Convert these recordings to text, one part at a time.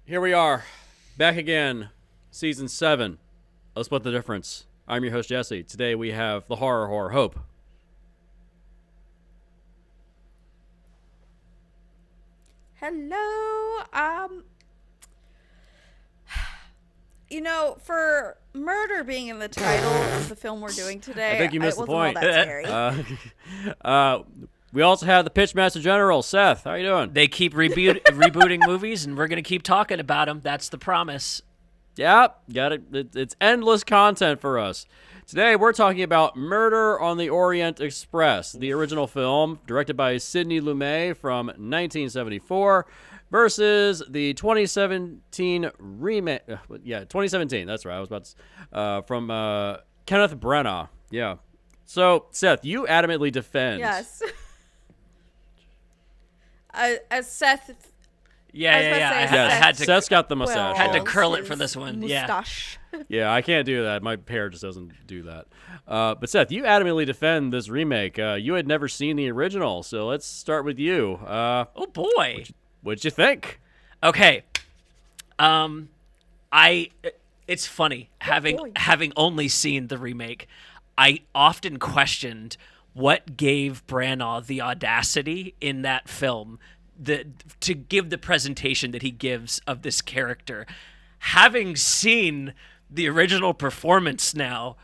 Here we are, back again, season 7 of Split the Difference. I'm your host, Jesse. Today we have the horror Hope. Hello. For murder being in the title of the film we're doing today, I think you missed the point. All that scary. We also have the Pitchmaster General, Seth. How are you doing? They keep rebooting movies, and we're going to keep talking about them. That's the promise. Yeah, got it. It's endless content for us. Today we're talking about Murder on the Orient Express, the original film directed by Sidney Lumet from 1974 versus the 2017 remake. 2017. That's right. I was about to, from Kenneth Branagh. Yeah. So, Seth, you adamantly defend. Yes. As Seth. Yeah. I had to. Seth's got the mustache. Had to curl it for this one. Mustache. Yeah, I can't do that. My hair just doesn't do that. But Seth, you adamantly defend this remake. You had never seen the original, so let's start with you. Oh boy, what'd you think? Okay, it's funny having only seen the remake. I often questioned what gave Branagh the audacity in that film to give the presentation that he gives of this character. Having seen the original performance now,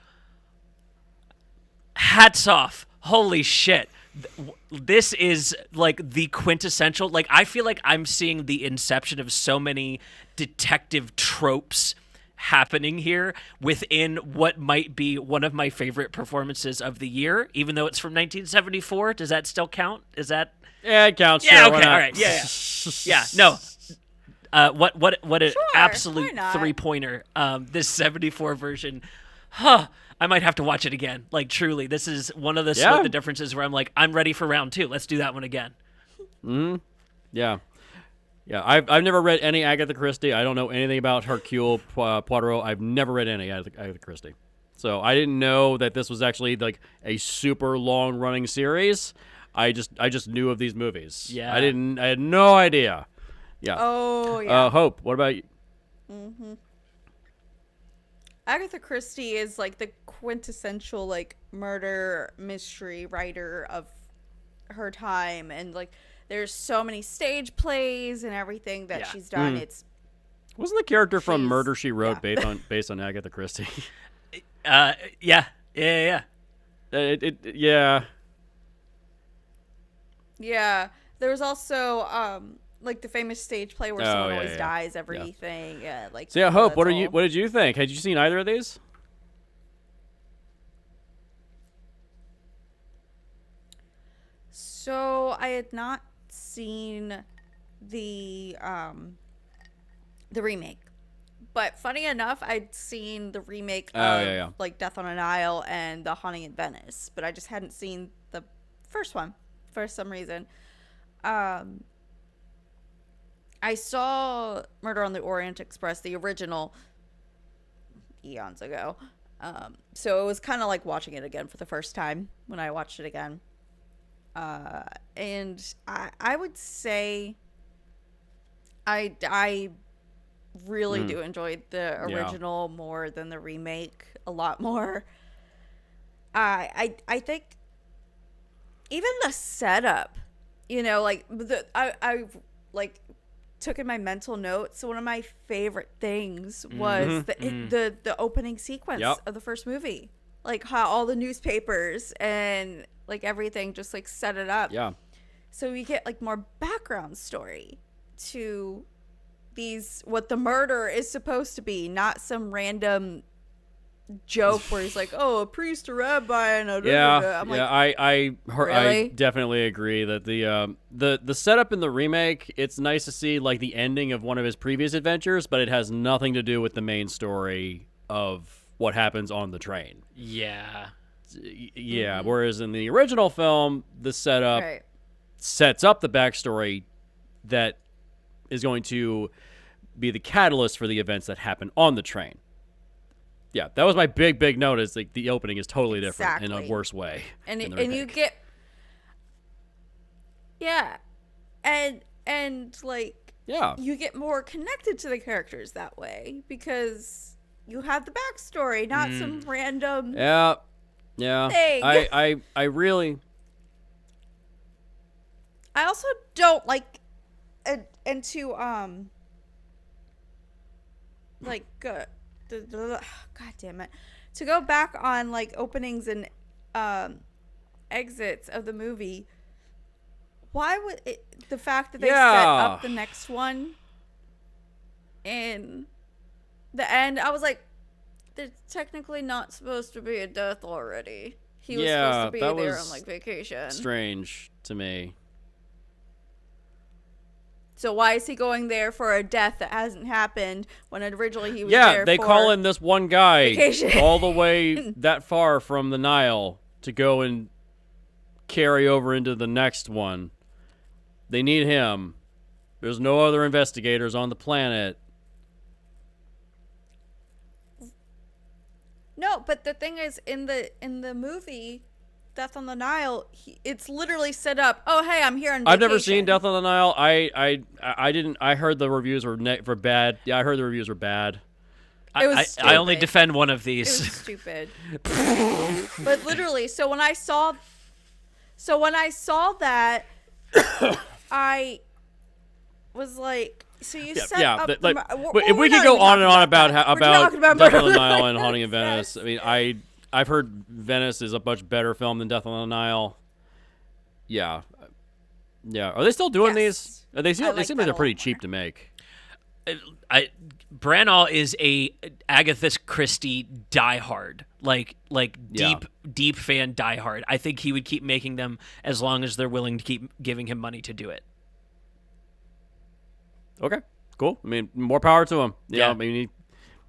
hats off. Holy shit. This is like the quintessential, like I feel like I'm seeing the inception of so many detective tropes happening here within what might be one of my favorite performances of the year, even though it's from 1974. Does that still count? Is that? Yeah, it counts. Yeah, sure, okay, all right. Yeah. No. What an Sure, absolute three-pointer. This 74 version. I might have to watch it again. Like, truly, this is one of the Split the Differences where I'm like, I'm ready for round 2. Let's do that one again. Yeah. Yeah, I've never read any Agatha Christie. I don't know anything about Hercule Poirot. I've never read any Agatha Christie. So I didn't know that this was actually like a super long-running series. I just knew of these movies. Yeah. I had no idea. Yeah. Oh, yeah. Hope, what about you? Agatha Christie is like the quintessential like murder mystery writer of her time, and like there's so many stage plays and everything that she's done. Wasn't the character from Murder, She Wrote based on Agatha Christie? Yeah. Yeah. Yeah. There was also like the famous stage play where someone always dies, everything. Yeah. Like so. Yeah, Hope. What did you think? Had you seen either of these? So I had not seen the remake, but funny enough, I'd seen the remake of like Death on a Nile and The Haunting in Venice, but I just hadn't seen the first one for some reason. I saw Murder on the Orient Express, the original, eons ago. So it was kind of like watching it again for the first time when I watched it again. And I would say I really do enjoy the original more than the remake, a lot more. I think even the setup, like I like took in my mental notes. So one of my favorite things was the opening sequence of the first movie, like how all the newspapers and like everything just like set it up. Yeah. So we get like more background story to what the murder is supposed to be, not some random joke where he's like, oh, a priest, a rabbi, and a I definitely agree that the setup in the remake, it's nice to see like the ending of one of his previous adventures, but it has nothing to do with the main story of what happens on the train. Yeah. Whereas in the original film, the setup sets up the backstory that is going to be the catalyst for the events that happen on the train. Yeah, that was my big note. Is like the opening is totally different in a worse way. And you get and like Yeah. you get more connected to the characters that way because you have the backstory, not some random Yeah. Yeah. thing. I really. I also don't like into like God damn it, to go back on like openings and exits of the movie. Why would the fact that they set up the next one in the end? I was like, there's technically not supposed to be a death already. He was supposed to be that there was on like vacation. strange to me. So why is he going there for a death that hasn't happened when originally he was Yeah, there they for call in this one guy vacation. all the way that far from the Nile to go and carry over into the next one. They need him. There's no other investigators on the planet. No, but the thing is, in the movie Death on the Nile, it's literally set up. Oh, hey, I'm here on vacation. I've never seen Death on the Nile. I didn't. I heard the reviews were were bad. Yeah, I heard the reviews were bad. It was I only stupid. defend one of It these. was stupid. But literally, so when I saw that, I was like, so you set up. But, the like, mo- if we we're could not go even on and talking on about that. how We're talking about Death Murder on the on Nile the and Haunting in Express. Venice. I mean, I've heard Venice is a much better film than Death on the Nile. Yeah. Are they still doing Yes. these? They seem I like like that they're a pretty lot cheap more. to make. Branagh is a Agatha Christie diehard, like Yeah. deep fan diehard. I think he would keep making them as long as they're willing to keep giving him money to do it. Okay, cool. I mean, more power to him. Yeah. I mean,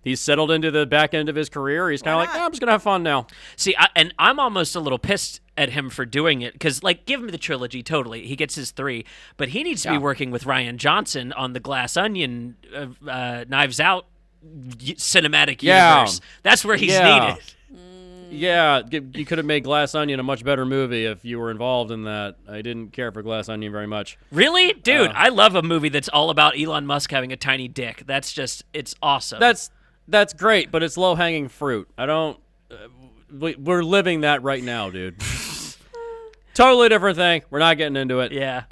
he's settled into the back end of his career. He's kind of Why like, not? I'm just gonna have fun now. See, I'm almost a little pissed at him for doing it because, like, give him the trilogy. Totally, he gets his 3, but he needs to be working with Rian Johnson on the Glass Onion, Knives Out cinematic universe. That's where he's needed. Yeah, you could have made Glass Onion a much better movie if you were involved in that. I didn't care for Glass Onion very much. Really, dude? I love a movie that's all about Elon Musk having a tiny dick. That's just, it's awesome. That's great, but it's low hanging fruit. I don't. We're living that right now, dude. Totally different thing. We're not getting into it. Yeah.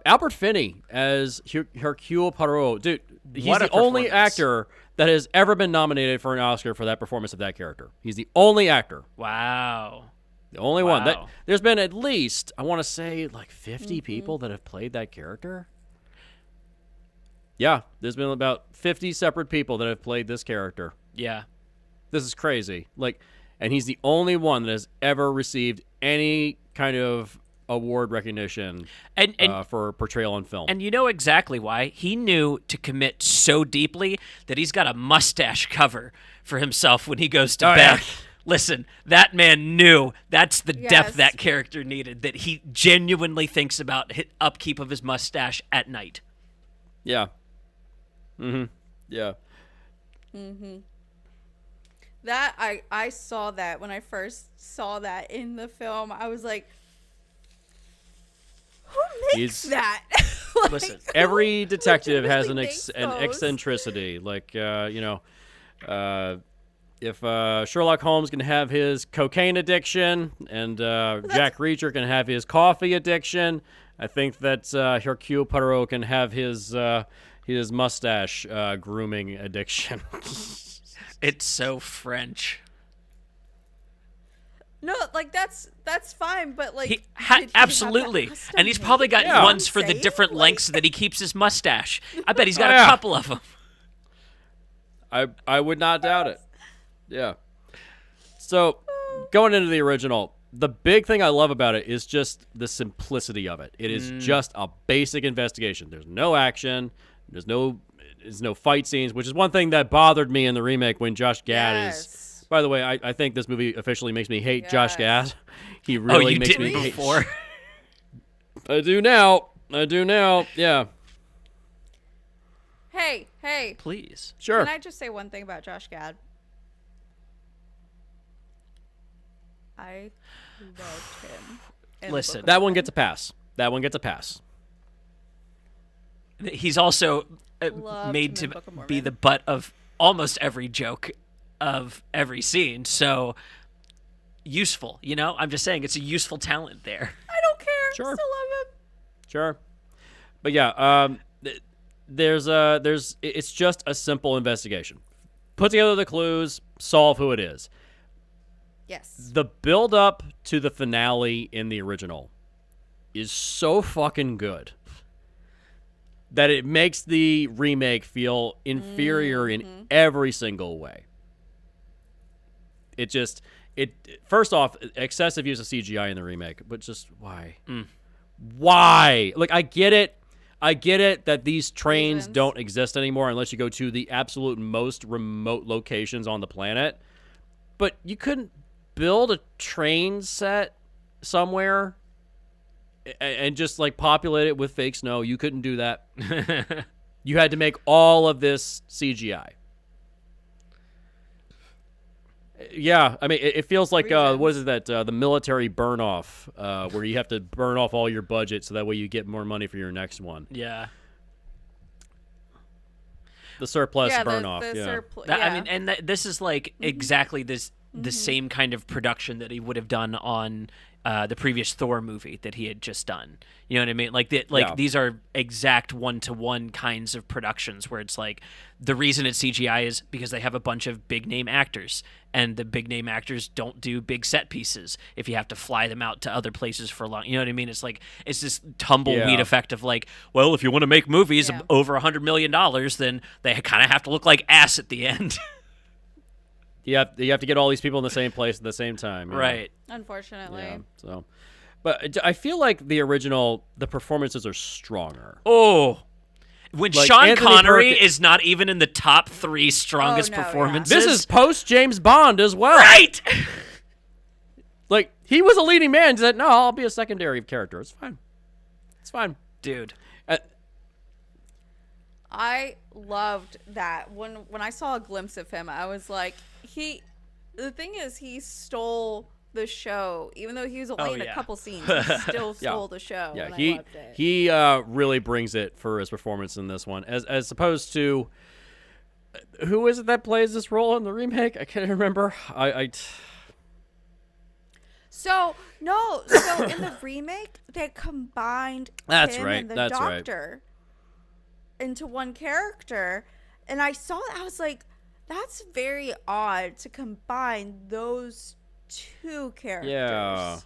Albert Finney as Hercule Poirot, dude. He's What a the only performance. actor that has ever been nominated for an Oscar for that performance of that character. He's the only actor. Wow. The only one. Wow. There's been at least, I want to say, like 50 Mm-hmm. people that have played that character. Yeah, there's been about 50 separate people that have played this character. Yeah. This is crazy. And he's the only one that has ever received any kind of award recognition And for portrayal in film. And you know exactly why. He knew to commit so deeply that he's got a mustache cover for himself when he goes to Oh, bed. yeah. Listen, that man knew that's the Yes. depth that character needed, that he genuinely thinks about upkeep of his mustache at night. Yeah. Mm-hmm. Yeah. That I saw that when I first saw that in the film. I was like, who makes He's- that? Like, Listen, Every who detective has really an makes an those? eccentricity. If Sherlock Holmes can have his cocaine addiction and Jack Reacher can have his coffee addiction, I think that Hercule Poirot can have his mustache grooming addiction. It's so French. No, like that's fine, but like He did he have that absolutely. custom And he's made? probably got You know what ones I'm for the saying? different Like- lengths that he keeps his mustache. I bet he's got Oh, a yeah. couple of them. I would not doubt it. Yeah. So, going into the original, the big thing I love about it is just the simplicity of it. It is just a basic investigation. There's no action. There's no fight scenes, which is one thing that bothered me in the remake when Josh Gad is. Yes. By the way, I think this movie officially makes me hate Josh Gad. Yes. He Oh, really you makes didn't me hate. before? I do now. Yeah. Hey, Please. Sure. can I just say one thing about Josh Gad? I loved him. in Listen. Book of That one Mormon. gets a pass. He's also Loved made him to in Book of be Mormon. the butt of almost every joke of every scene. So useful, I'm just saying it's a useful talent there. I don't care. Sure. Still love him. Sure. But yeah, it's just a simple investigation. Put together the clues, solve who it is. Yes. The build up to the finale in the original is so fucking good that it makes the remake feel inferior in every single way. First off, excessive use of CGI in the remake, but just why? Why? Like, I get it that these trains Reasons. don't exist anymore unless you go to the absolute most remote locations on the planet. But you couldn't build a train set somewhere and just like populate it with fake snow. You couldn't do that. You had to make all of this CGI. Yeah, I mean, it feels like what is it that the military burn off, where you have to burn off all your budget so that way you get more money for your next one. Yeah. The surplus Yeah, burn off. Yeah. I mean, and this is like exactly the same kind of production that he would have done on the previous Thor movie that he had just done. You know what I mean? Like Yeah. these are exact one-to-one kinds of productions where it's like the reason it's CGI is because they have a bunch of big name actors, and the big name actors don't do big set pieces if you have to fly them out to other places for long. You know what I mean? It's like it's this tumbleweed Yeah. effect of like, well, if you want to make movies Yeah. over $100 million, then they kind of have to look like ass at the end. You have to get all these people in the same place at the same time. you know? Right. Unfortunately. Yeah. So, but I feel like the performances are stronger. Oh, when Like, Sean Anthony Connery Perkins- is not even in the top 3 strongest Oh, no, yeah. performances. This is post James Bond as well. right. Like, he was a leading man. He said, "No, I'll be a secondary character. It's fine. It's fine." Dude. I loved that. When I saw a glimpse of him, I was like, the thing is, he stole the show. Even though he was only in a yeah. couple scenes, he still Yeah. stole the show. Yeah, and I he loved it. he really brings it for his performance in this one, as opposed to who is it that plays this role in the remake? I can't remember. So in the remake, they combined That's him right, and the that's right. doctor into one character, and I saw it. I was like, that's very odd to combine those two characters. Yeah.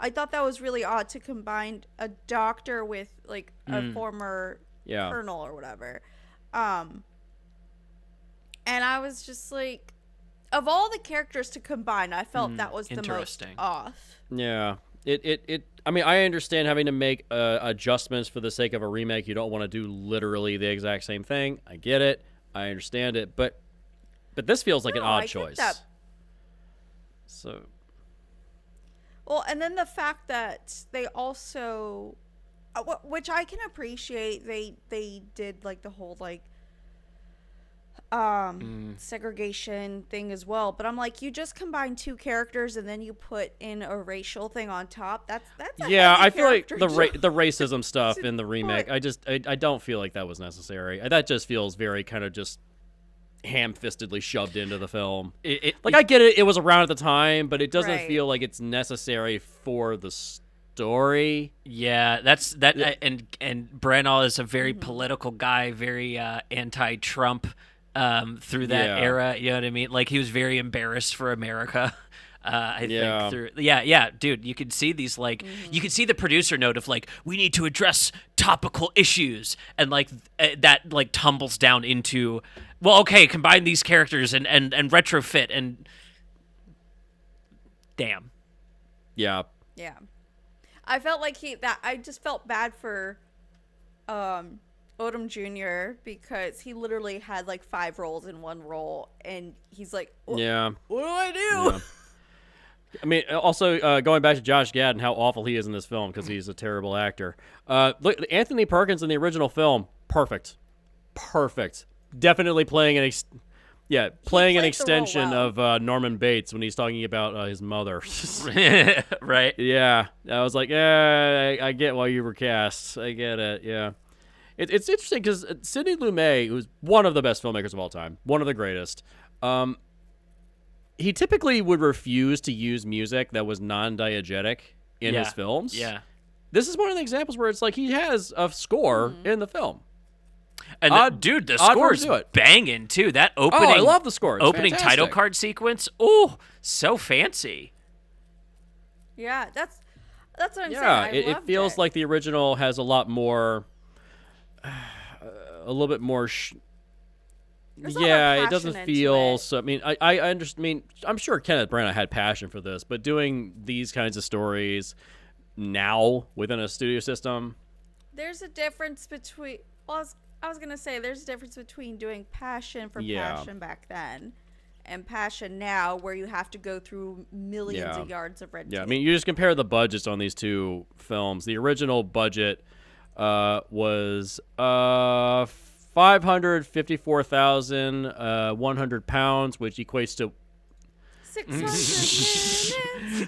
I thought that was really odd to combine a doctor with like a former Yeah. colonel or whatever. And I was just like, of all the characters to combine, I felt that was the most interesting. off. Yeah. I mean, I understand having to make adjustments for the sake of a remake. You don't want to do literally the exact same thing. I get it. I understand it. But this feels like an No, odd I get choice. that. So, Well, and then the fact that they also, which I can appreciate, they did like the whole like segregation thing as well. But I'm like, you just combine two characters and then you put in a racial thing on top. That's a yeah, heavy I feel like character the racism stuff to in the remake, put. I don't feel like that was necessary. That just feels very kind of just ham-fistedly shoved into the film. I get it. It was around at the time, but it doesn't Right. feel like it's necessary for the story. Yeah, and Branagh is a very political guy, very anti-Trump through that Yeah. era. You know what I mean? Like he was very embarrassed for America. I Yeah. think through dude, you could see these like you could see the producer note of like we need to address topical issues, and like that like tumbles down into well, okay, combine these characters and retrofit and damn. Yeah. Yeah. I felt like I just felt bad for Odom Jr. because he literally had like 5 roles in one role, and he's like, Yeah. what do I do? Yeah. I mean, also going back to Josh Gad and how awful he is in this film because he's a terrible actor. Look, Anthony Perkins in the original film, perfect. Definitely playing playing an played the role extension well. of Norman Bates when he's talking about his mother. Right? Yeah, I was like, I get why you were cast. I get it. Yeah, It's interesting because Sidney Lumet, who's one of the best filmmakers of all time, one of the greatest, he typically would refuse to use music that was non-diegetic in his films. Yeah. This is one of the examples where it's like he has a score in the film. And dude, the score's banging too. That opening, I love the score. It's opening fantastic. title card sequence. Oh, so fancy. Yeah, that's what I'm saying. Yeah, it loved feels like the original has a lot more, a little bit more. There's a lot more It doesn't passion feel into it. so. I mean, I understand. I mean, I'm sure Kenneth Branagh had passion for this, but doing these kinds of stories now within a studio system, There's a difference between. Well, I was gonna say there's a difference between doing passion for passion back then, and passion now, where you have to go through millions of yards of red tape. I mean, you just compare the budgets on these two films. The original budget was £554,100, which equates to 600 minutes.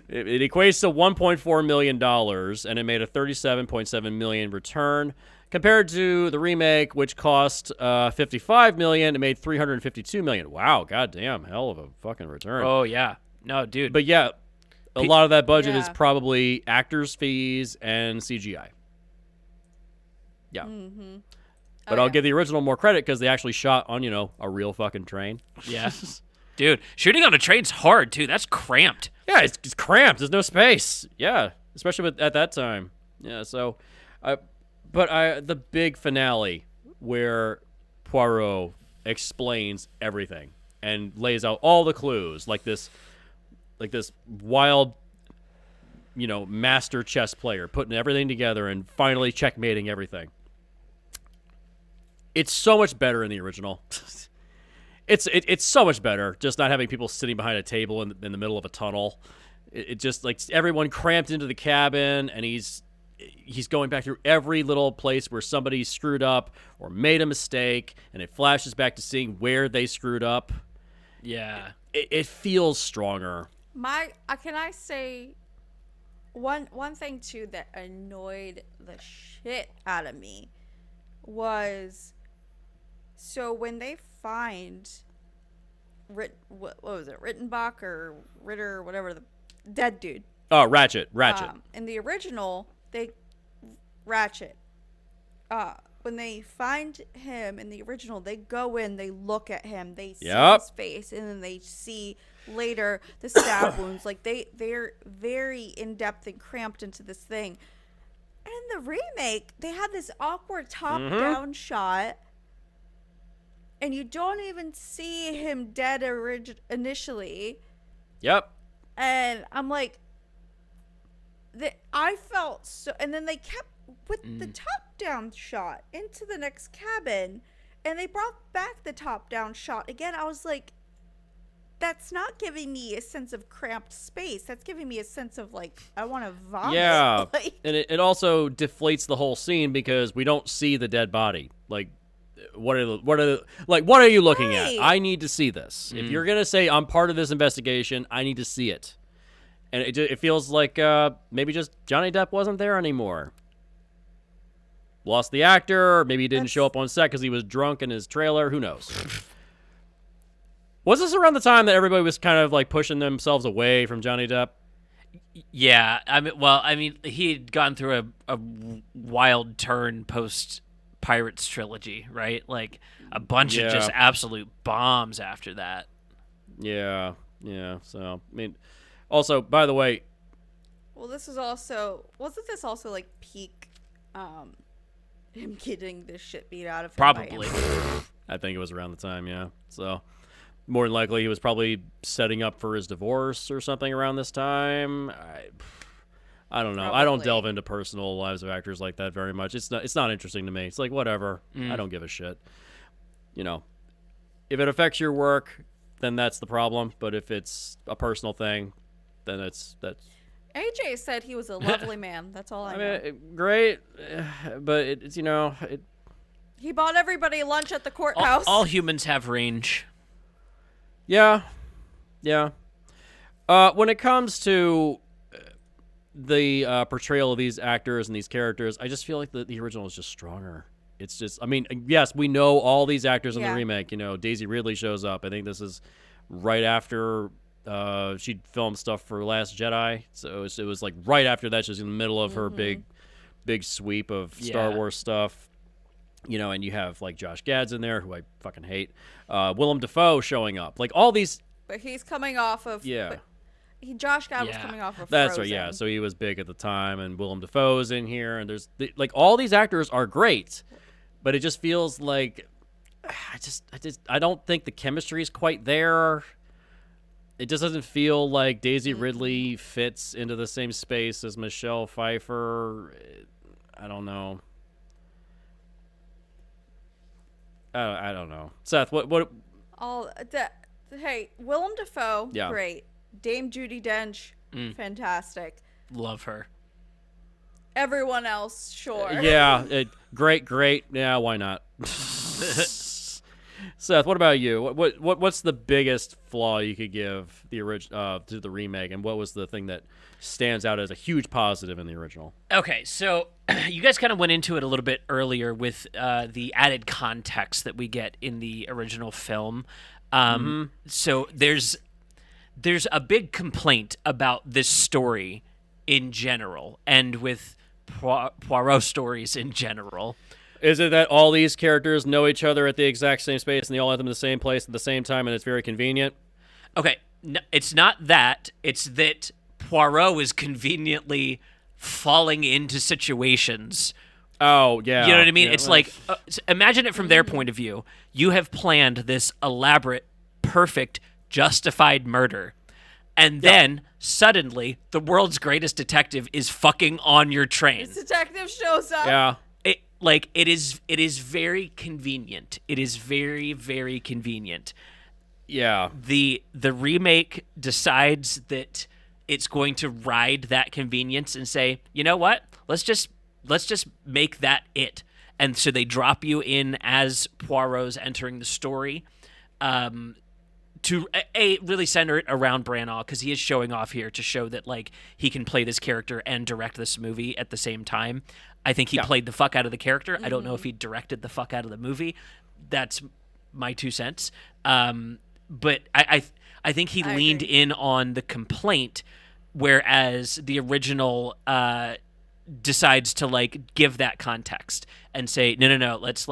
it equates to $1.4 million, and it made a $37.7 million return. Compared to the remake, which cost $55 million, it made $352 million. Wow, goddamn, hell of a fucking return. Oh yeah, no, dude. But yeah, a lot of that budget is Yeah. probably actors' fees and CGI. Yeah. But I'll give the original more credit because they actually shot on, a real fucking train. Yeah, dude, shooting on a train's hard too. That's cramped. Yeah, it's cramped. There's no space. Yeah, especially at that time. Yeah, so, the big finale where Poirot explains everything and lays out all the clues, like this wild, master chess player putting everything together and finally checkmating everything. It's so much better in the original. It's so much better just not having people sitting behind a table in the middle of a tunnel. It just like everyone cramped into the cabin, and he's going back through every little place where somebody screwed up or made a mistake, and it flashes back to seeing where they screwed up. Yeah. It feels stronger. Can I say one thing too that annoyed the shit out of me was, so when they find what was it, Rittenbach or Ritter, whatever, the dead dude. Oh, Ratchet. In the original, Ratchet. When they find him in the original, they go in, they look at him, they see his face, and then they see later the stab wounds. Like they're very in depth and cramped into this thing. And in the remake, they have this awkward top-down shot, and you don't even see him dead initially. Yep. And I'm like, I felt so. And then they kept with the top-down shot into the next cabin, and they brought back the top-down shot again. I was like, that's not giving me a sense of cramped space. That's giving me a sense of, like, I want to vomit. Yeah, Like, and it also deflates the whole scene because we don't see the dead body. Like, what are you looking at? Right. I need to see this. If you're gonna say I'm part of this investigation, I need to see it. And it feels like maybe just Johnny Depp wasn't there anymore. Lost the actor, or maybe he didn't show up on set because he was drunk in his trailer. Who knows? Was this around the time that everybody was kind of like pushing themselves away from Johnny Depp? Yeah, I mean, he had gone through a wild turn post Pirates trilogy, right? Like a bunch of just absolute bombs after that. Yeah. So I mean, also, by the way, well, wasn't this also like peak, him getting this shit beat out of him? Probably. I think it was around the time. Yeah. So more than likely, he was probably setting up for his divorce or something around this time. I don't know. I don't Probably. delve into personal lives of actors like that very much. It's not interesting to me. It's like whatever. I don't give a shit. If it affects your work, then that's the problem. But if it's a personal thing, then that's. AJ said he was a lovely man. That's all I know. Great, but it's He bought everybody lunch at the courthouse. All humans have range. Yeah. When it comes to the portrayal of these actors and these characters, I just feel like the original is just stronger. it's just, I mean, yes, we know all these actors in the Yeah. remake. You know, Daisy Ridley shows up. I think this is right after she filmed stuff for Last Jedi. So it was like right after that. She was in the middle of her big sweep of Star Yeah. Wars stuff. You know, and you have like Josh Gad's in there, who I fucking hate. Willem Dafoe showing up. Like all these. But he's coming off of Josh Gad was Yeah. coming off of That's Frozen. right, yeah. So he was big at the time, and Willem Dafoe's in here, and there's like all these actors are great, but it just feels like I don't think the chemistry is quite there. It just doesn't feel like Daisy Ridley fits into the same space as Michelle Pfeiffer. I don't know. I don't know. Seth, what? Hey, Willem Dafoe, Yeah. great. Dame Judi Dench, fantastic. Love her. Everyone else, sure. Yeah, great. Yeah, why not? Seth, what about you? What's the biggest flaw you could give the to the remake, and what was the thing that stands out as a huge positive in the original? Okay, so you guys kind of went into it a little bit earlier with the added context that we get in the original film. So there's a big complaint about this story in general, and with Poirot stories in general. Is it that all these characters know each other at the exact same space, and they all have them in the same place at the same time, and it's very convenient? Okay, no, it's not that. It's that Poirot is conveniently falling into situations. Oh, yeah. You know what I mean? Yeah, It's well, like, imagine it from their point of view. You have planned this elaborate, perfect, justified murder. And then, suddenly, the world's greatest detective is fucking on your train. This detective shows up. yeah. It is very convenient. It is very, very convenient. Yeah. The remake decides that it's going to ride that convenience and say, you know what? Let's just make that it. And so they drop you in as Poirot's entering the story, to really center it around Branagh, because he is showing off here to show that like he can play this character and direct this movie at the same time. I think he played the fuck out of the character. I don't know if he directed the fuck out of the movie. That's my 2 cents. But I think he leaned agree. in on the complaint, whereas the original decides to like give that context and say no, let's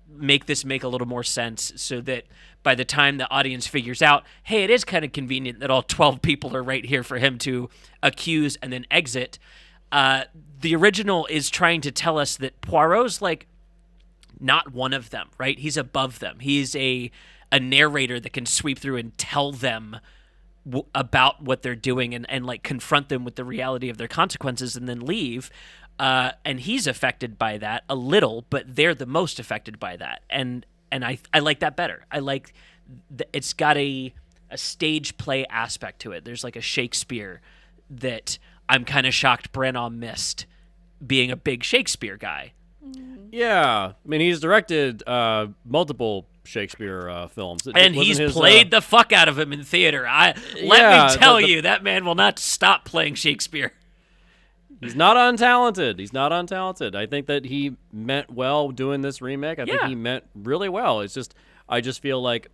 make this make a little more sense, so that by the time the audience figures out, hey, it is kind of convenient that all 12 people are right here for him to accuse and then exit. The original is trying to tell us that Poirot's like not one of them, right? He's above them. He's a narrator that can sweep through and tell them about what they're doing and like confront them with the reality of their consequences and then leave. And he's affected by that a little, but they're the most affected by that. And I like that better. I like it's got a stage play aspect to it. There's like a Shakespeare that I'm kind of shocked Branagh missed, being a big Shakespeare guy. Yeah. I mean, he's directed multiple Shakespeare films. And he's played the fuck out of him in theater. Let me tell you, that man will not stop playing Shakespeare. He's not untalented. I think that he meant well doing this remake. I think he meant really well. It's just, I just feel like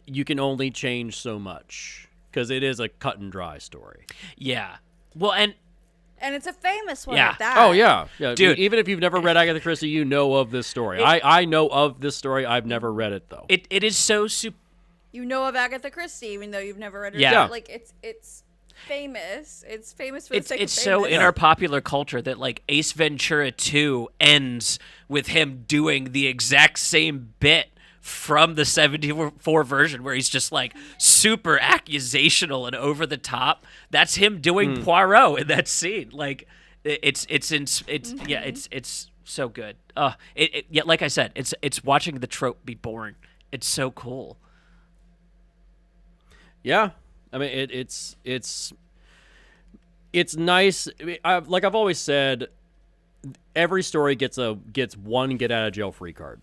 you can only change so much, because it is a cut and dry story. Yeah. Well, and it's a famous one Yeah. at that. Oh, yeah. Dude. Even if you've never read Agatha Christie, you know of this story. I know of this story. I've never read it, though. it is so super. You know of Agatha Christie, even though you've never read her. Yeah. Like it's famous. It's famous for the sake It's of so famous. in our popular culture that like Ace Ventura 2 ends with him doing the exact same bit from the 74 version, where he's just like super accusational and over the top. That's him doing Poirot in that scene. Like it's so good. Yeah, like I said, it's watching the trope be born. It's so cool. Yeah, I mean it's nice. I mean, like I've always said, every story gets one get out of jail free card.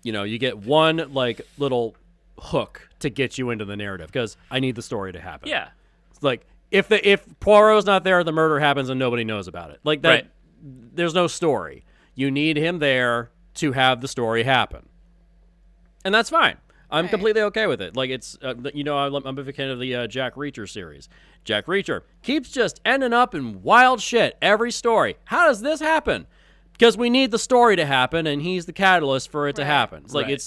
You know, you get one like little hook to get you into the narrative, because I need the story to happen. Yeah. It's like if Poirot's not there, the murder happens and nobody knows about it. Like that. Right. there's no story. You need him there to have the story happen. And that's fine. I'm completely okay with it. Like, it's, I'm a big fan of the Jack Reacher series. Jack Reacher keeps just ending up in wild shit every story. How does this happen? Because we need the story to happen, and he's the catalyst for it to happen. It's like,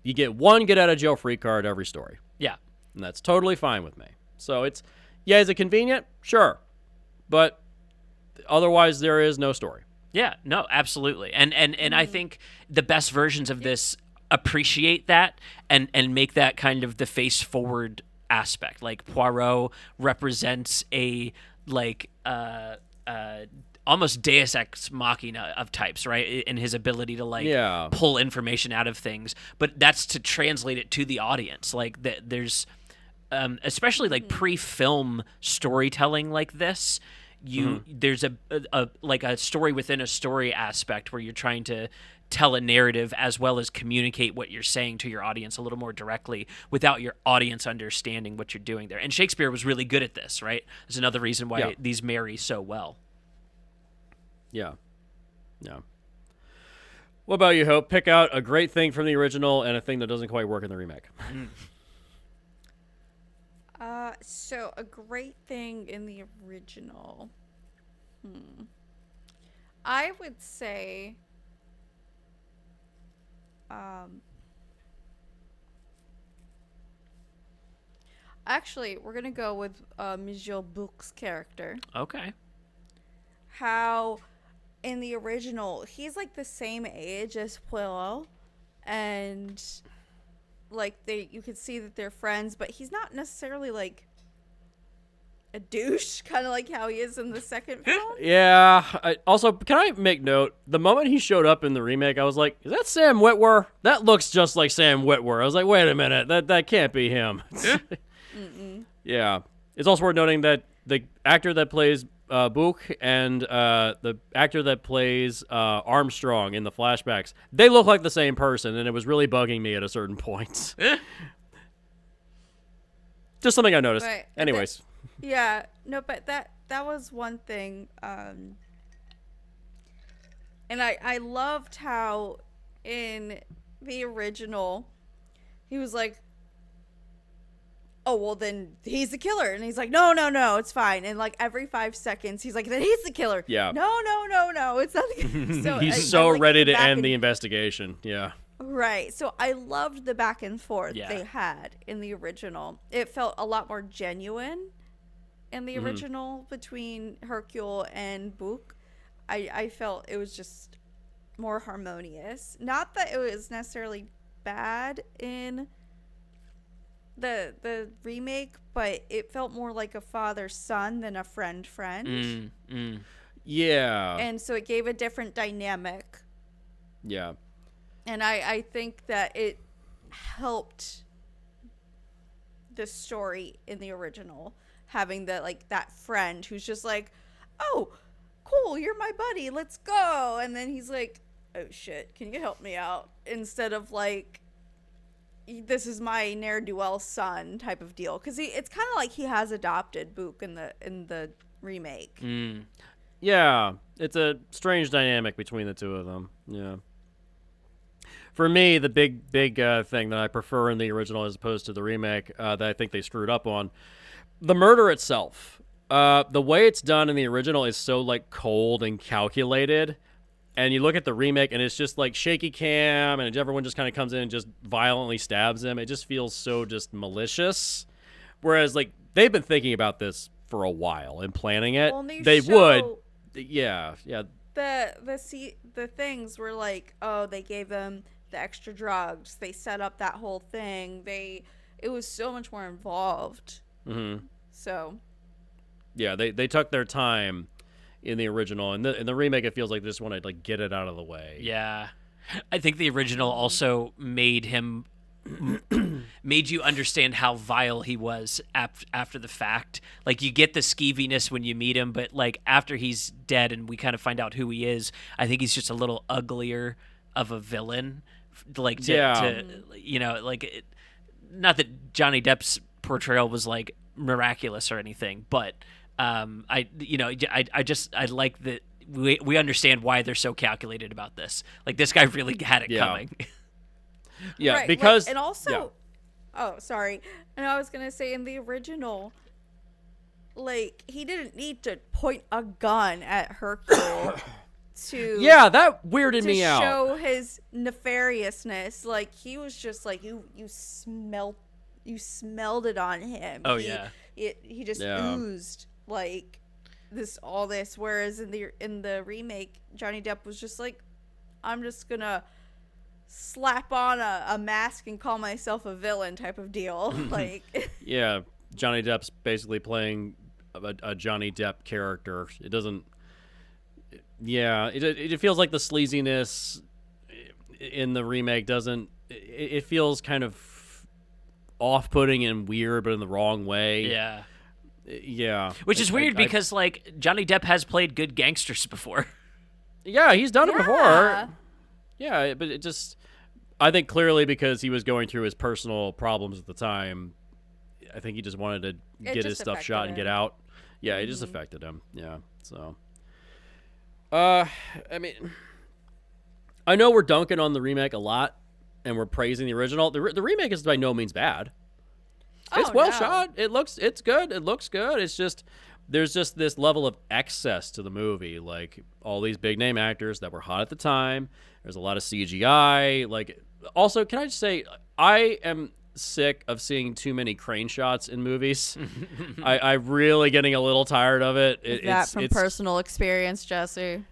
you get one get out of jail free card every story. Yeah. And that's totally fine with me. So is it convenient? Sure. But otherwise, there is no story. Yeah, no, absolutely. And I think the best versions of this appreciate that and make that kind of the face forward aspect. Like, Poirot represents a almost Deus Ex Machina of types, right? In his ability to pull information out of things, but that's to translate it to the audience. Like, there's especially like pre-film storytelling like this. There's a story within a story aspect where you're trying to tell a narrative as well as communicate what you're saying to your audience a little more directly without your audience understanding what you're doing there. And Shakespeare was really good at this, right? There's another reason why these marry so well. Yeah. What about you, Hope? Pick out a great thing from the original and a thing that doesn't quite work in the remake. So a great thing in the original. I would say actually, we're going to go with Michel Bouc's character. Okay. How in the original, he's like the same age as Poirot, and like you could see that they're friends, but he's not necessarily like a douche, kind of like how he is in the second film. Yeah. Also, can I make note? The moment he showed up in the remake, I was like, "Is that Sam Witwer? That looks just like Sam Witwer." I was like, "Wait a minute, that can't be him." Yeah. It's also worth noting that the actor that plays Bouc and the actor that plays Armstrong in the flashbacks, they look like the same person, and it was really bugging me at a certain point. Just something I noticed. But Anyways. But that was one thing. And I loved how in the original he was like, "Oh, well, then he's the killer." And he's like, no, it's fine. And like every 5 seconds, he's like, "Then he's the killer." Yeah. No, it's not the so He's I so like ready the to back end and- the investigation. Yeah. Right. So I loved the back and forth Yeah. they had in the original. It felt a lot more genuine in the original between Hercule and Bouc. I felt it was just more harmonious. Not that it was necessarily bad in the remake, but it felt more like a father-son than a friend-friend. Yeah. And so it gave a different dynamic. Yeah. And I think that it helped the story in the original, having that friend who's just like, "Oh, cool, you're my buddy, let's go." And then he's like, "Oh shit, can you help me out?" Instead of like, "This is my ne'er-do-well son" type of deal. Because it's kind of like he has adopted Bouc in the remake. Yeah. It's a strange dynamic between the two of them. Yeah. For me, the big thing that I prefer in the original as opposed to the remake that I think they screwed up on, the murder itself. The way it's done in the original is so like cold and calculated, and you look at the remake and it's just like shaky cam, and everyone just kind of comes in and just violently stabs him. It just feels so just malicious. Whereas like they've been thinking about this for a while and planning it. Well, they would, yeah. The things were like, oh, they gave them the extra drugs, they set up that whole thing, it was so much more involved. So yeah, they took their time in the original, and in the remake it feels like they just want to like get it out of the way. Yeah. I think the original also made you understand how vile he was after the fact. Like, you get the skeeviness when you meet him, but like after he's dead and we kind of find out who he is, I think he's just a little uglier of a villain. Like to you know, like not that Johnny Depp's portrayal was like miraculous or anything, but I like that we understand why they're so calculated about this. Like, this guy really had it coming. Yeah, right, because and also, oh, sorry, and I was gonna say in the original, like, he didn't need to point a gun at Hercule to that weirded me out. show his nefariousness. Like, he was just like, you smelled it on him. Oh, he just Yeah. oozed like all this. Whereas in the remake, Johnny Depp was just like, I'm just gonna slap on a mask and call myself a villain type of deal. Like, Yeah, Johnny Depp's basically playing a Johnny Depp character. It doesn't. Yeah, it feels like the sleaziness in the remake doesn't. It feels kind of off-putting and weird, but in the wrong way. Yeah. Yeah. Which is weird because, like, Johnny Depp has played good gangsters before. Yeah, he's done it Yeah. before. Yeah, but it just. I think clearly because he was going through his personal problems at the time, I think he just wanted to get his just stuff shot and affected get him. out. Yeah, it just affected him. Yeah, so. I mean, I know we're dunking on the remake a lot, and we're praising the original. The remake is by no means bad. It's Oh, well no. shot. It's good. It looks good. It's just there's just this level of excess to the movie. Like, all these big name actors that were hot at the time. There's a lot of CGI. Like, also, can I just say, I am sick of seeing too many crane shots in movies. I'm really getting a little tired of it. Is that from personal experience, Jesse?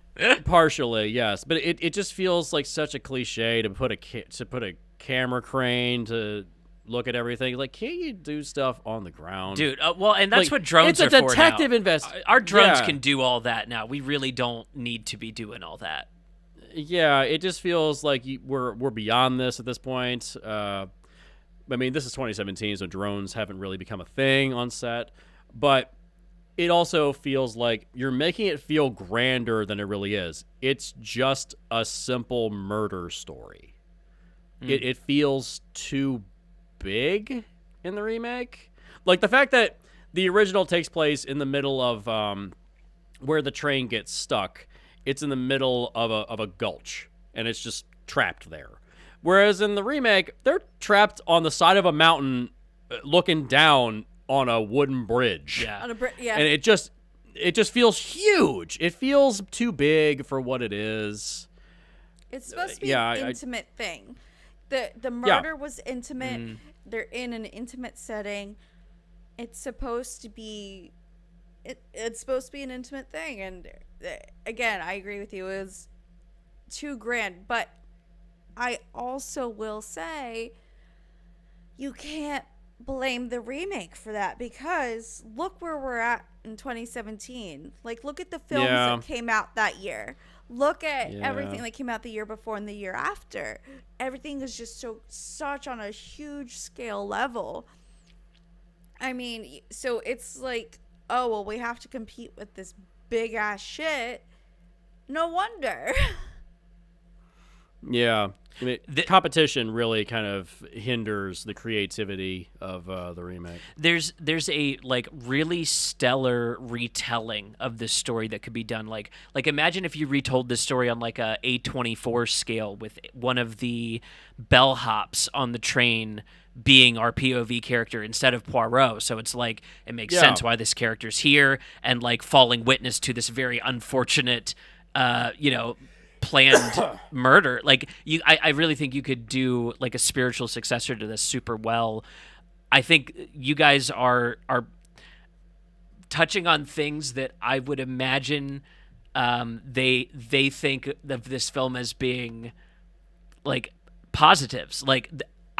Partially, yes, but it just feels like such a cliche to put a camera crane to look at everything. Like, can't you do stuff on the ground, Dude, well, and that's Like, what drones it's a are for detective now. Our drones Yeah. can do all that now. We really don't need to be doing all that. Yeah, it just feels like we're beyond this at this point. I mean, this is 2017, so drones haven't really become a thing on set, but it also feels like you're making it feel grander than it really is. It's just a simple murder story. It feels too big in the remake. Like, the fact that the original takes place in the middle of where the train gets stuck. It's in the middle of a gulch, and it's just trapped there. Whereas in the remake, they're trapped on the side of a mountain looking down on a wooden bridge. Yeah. And it just feels huge. It feels too big for what it is. It's supposed to be yeah, an intimate thing. The murder was intimate. They're in an intimate setting. It's supposed to be it's supposed to be an intimate thing, and again, I agree with you. It was too grand, but I also will say you can't blame the remake for that, because look where we're at in 2017. Like, look at the films that came out that year. Look at everything that came out the year before and the year after. Everything is just such on a huge scale level. I mean, so it's like, oh, well, we have to compete with this big ass shit. No wonder. Yeah. I mean, the competition really kind of hinders the creativity of the remake. There's a, like, really stellar retelling of this story that could be done. Like imagine if you retold this story on, like, a A24 scale, with one of the bellhops on the train being our POV character instead of Poirot. So it's like, it makes sense why this character's here, and, like, falling witness to this very unfortunate, planned murder. Like, I really think you could do, like, a spiritual successor to this super well. I think you guys are touching on things that I would imagine they think of this film as being, like, positives. Like,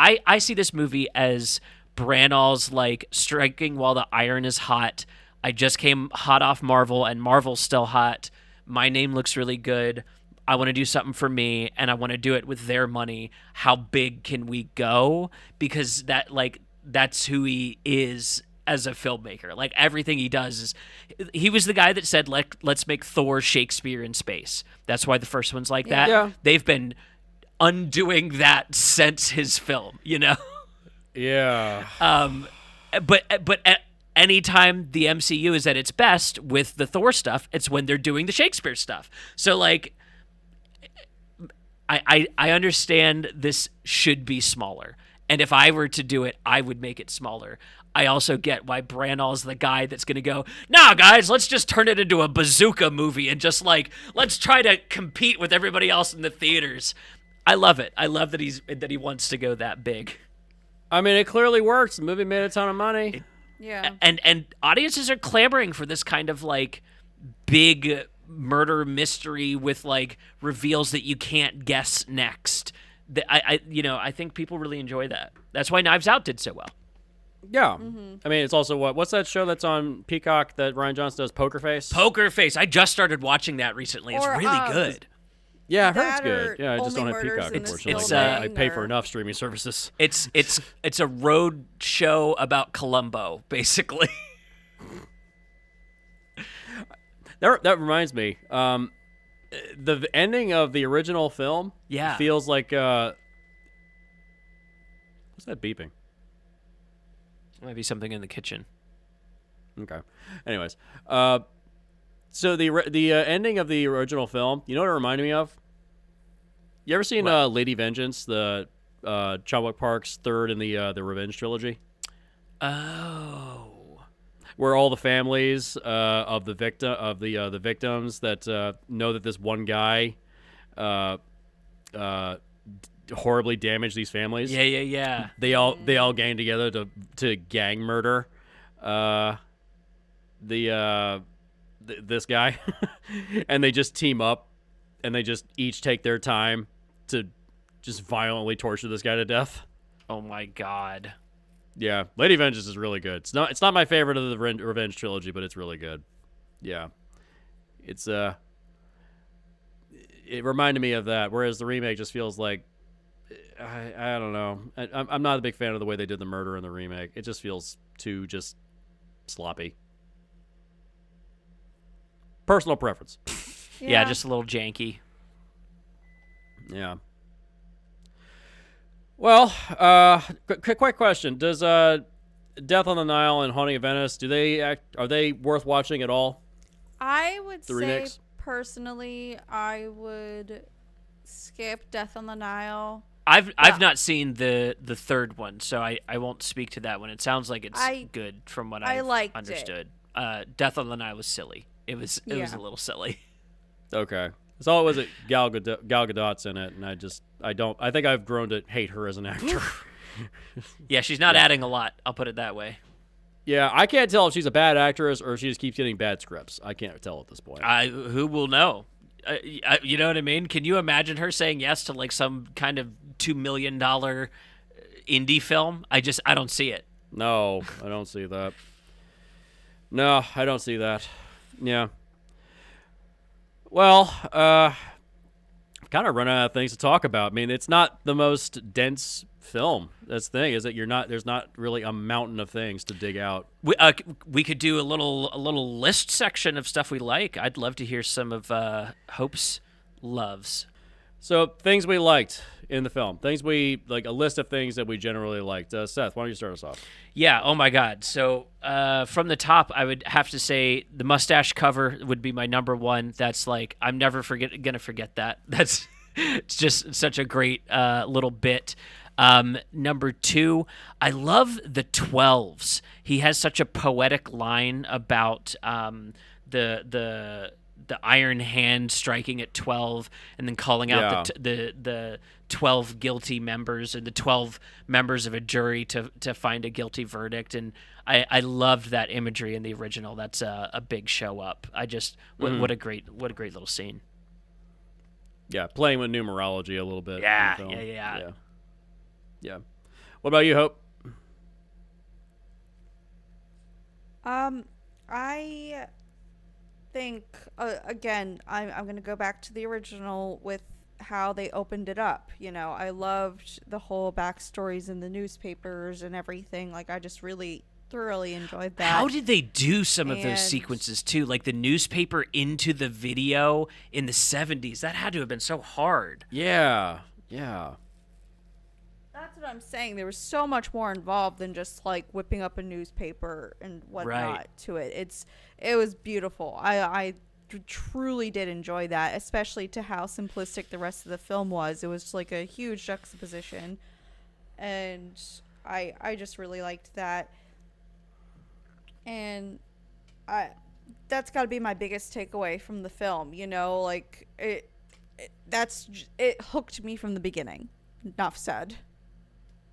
I see this movie as Branagh's, like, striking while the iron is hot. I just came hot off Marvel, and Marvel's still hot. My name looks really good. I want to do something for me, and I want to do it with their money. How big can we go? Because that's who he is as a filmmaker. Like, everything he does is, he was the guy that said, let's make Thor Shakespeare in space. That's why the first one's like that. Yeah. They've been undoing that since his film, you know? Yeah. But anytime the MCU is at its best with the Thor stuff, it's when they're doing the Shakespeare stuff. So like, I understand this should be smaller. And if I were to do it, I would make it smaller. I also get why Branaghl's the guy that's going to go, nah, guys, let's just turn it into a bazooka movie and just like, let's try to compete with everybody else in the theaters. I love it. I love that he wants to go that big. I mean, it clearly works. The movie made a ton of money. Yeah. And audiences are clamoring for this kind of like big murder mystery with like reveals that you can't guess next. I think people really enjoy that. That's why Knives Out did so well. Yeah. I mean, it's also what's that show that's on Peacock that Ryan Johnson does, Poker Face? Poker Face. I just started watching that recently. It's really good. Yeah, I heard it's That good. or Yeah, I just don't Only have Murders Peacock, in the unfortunately. It's, I pay for or- enough streaming services. It's a road show about Columbo, basically. That reminds me. The ending of the original film feels like what's that beeping? Might be something in the kitchen. Okay. Anyways, so the ending of the original film, you know what it reminded me of? You ever seen Lady Vengeance, the Chadwick Park's third in the Revenge trilogy? Oh. Where all the families of the victims that know that this one guy horribly damaged these families. Yeah. They all gang together to gang murder this guy, and they just team up, and they just each take their time to just violently torture this guy to death. Oh my God. Yeah, Lady Vengeance is really good. It's not my favorite of the Revenge trilogy, but it's really good. Yeah, it reminded me of that. Whereas the remake just feels like I don't know. I'm not a big fan of the way they did the murder in the remake. It just feels too just sloppy. Personal preference. Yeah, just a little janky. Yeah. Well, quick question: does Death on the Nile and Haunting of Venice are they worth watching at all? I would The say remakes? personally, I would skip Death on the Nile. I've not seen the third one, so I won't speak to that one. It sounds like it's good from what I've liked understood. Death on the Nile was silly. It was a little silly. Okay. So all it was that Gal Gadot's in it, and I think I've grown to hate her as an actor. Yeah, she's not adding a lot. I'll put it that way. Yeah, I can't tell if she's a bad actress or if she just keeps getting bad scripts. I can't tell at this point. Who will know? You know what I mean? Can you imagine her saying yes to like some kind of $2 million indie film? I don't see it. No, I don't see that. No, I don't see that. Yeah. Well, kind of running out of things to talk about. I mean, it's not the most dense film. That's the thing, is that there's not really a mountain of things to dig out. We could do a little list section of stuff we like. I'd love to hear some of Hope's loves. So, things we liked in the film. Things we like, a list of things that we generally liked. Seth, why don't you start us off? Yeah, oh my God. So from the top, I would have to say the mustache cover would be my number one. That's like, I'm never gonna forget that. It's just such a great little bit. Number two, I love the 12s. He has such a poetic line about the iron hand striking at 12 and then calling out the 12 guilty members and the 12 members of a jury to find a guilty verdict. And I loved that imagery in the original. That's a big show up. What a great little scene. Yeah, playing with numerology a little bit. Yeah. What about you, Hope? I think again, I'm going to go back to the original with how they opened it up. You know, I loved the whole backstories in the newspapers and everything. Like, I just really thoroughly enjoyed that. How did they do some of those And- sequences too? Like the newspaper into the video in the 70s. That had to have been so hard. Yeah. That's what I'm saying. There was so much more involved than just like whipping up a newspaper and whatnot to it. It was beautiful. I truly did enjoy that, especially to how simplistic the rest of the film was. It was like a huge juxtaposition, and I just really liked that. And that's got to be my biggest takeaway from the film. You know, like it hooked me from the beginning. Enough said.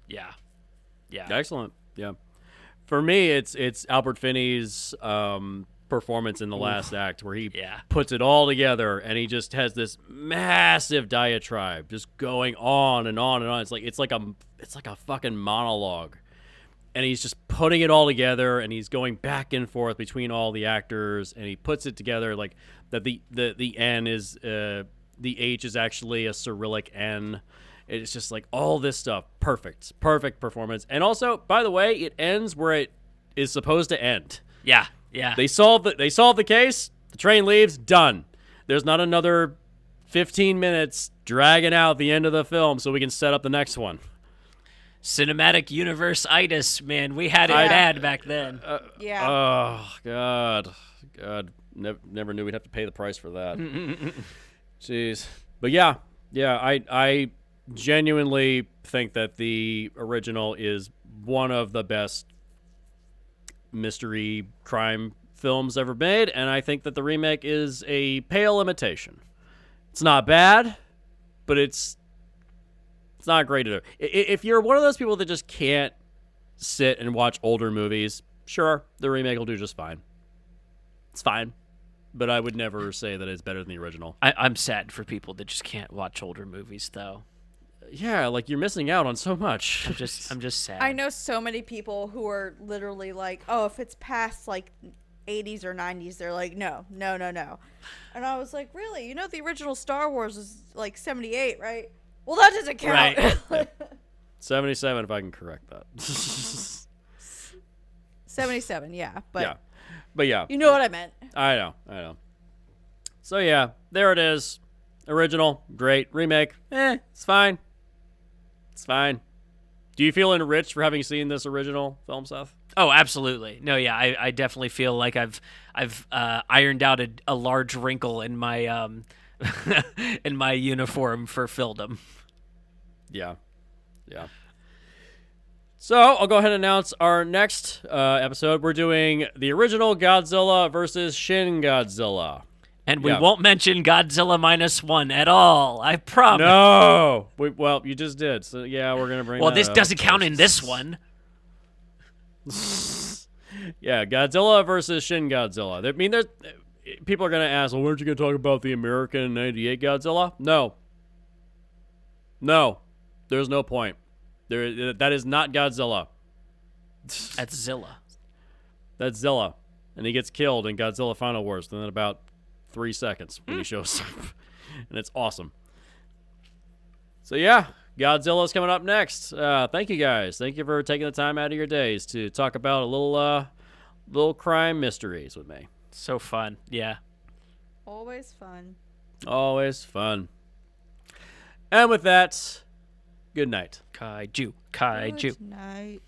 Yeah. Excellent. Yeah. For me, it's Albert Finney's performance in the last act, where he puts it all together, and he just has this massive diatribe just going on and on and on. It's like a fucking monologue, and he's just putting it all together, and he's going back and forth between all the actors, and he puts it together like that. The N is the H is actually a Cyrillic N. It's just like all this stuff. Perfect performance. And also, by the way, it ends where it is supposed to end. Yeah. They solve the case. The train leaves. Done. There's not another 15 minutes dragging out the end of the film so we can set up the next one. Cinematic universe-itis, man. We had it bad back then. Oh, God. Never knew we'd have to pay the price for that. Jeez. But yeah, I genuinely think that the original is one of the best mystery crime films ever made, and I think that the remake is a pale imitation. It's not bad, but it's not great either. If you're one of those people that just can't sit and watch older movies, sure, the remake will do just fine. It's fine, but I would never say that it's better than the original. I'm sad for people that just can't watch older movies, though. Yeah, like you're missing out on so much. I'm just sad. I know so many people who are literally like, oh, if it's past like 80s or 90s, they're like, no. And I was like, really? You know, the original Star Wars was like 78, right? Well, that doesn't count. Right. 77, if I can correct that. 77, yeah. But yeah. You know what I meant. I know. So yeah, there it is. Original, great. Remake, it's fine. It's fine. Do you feel enriched for having seen this original film, Seth? Oh, absolutely. No, yeah, I definitely feel like I've ironed out a large wrinkle in my in my uniform for filldom. Yeah. So I'll go ahead and announce our next episode. We're doing the original Godzilla versus Shin Godzilla. And we won't mention Godzilla -1 at all. I promise. No. Well, you just did. So yeah, we're gonna bring. Well, that this up. doesn't count in this one. Yeah, Godzilla versus Shin Godzilla. I mean, there's people are gonna ask, well, weren't you gonna talk about the American '98 Godzilla? No, there's no point. That is not Godzilla. That's Zilla. That's Zilla, and he gets killed in Godzilla Final Wars within about 3 seconds when he shows up, and it's awesome. So yeah, Godzilla's coming up next. Thank you guys. Thank you for taking the time out of your days to talk about a little crime mysteries with me. So fun, yeah. Always fun. Always fun. And with that, good night. Kaiju. Good night.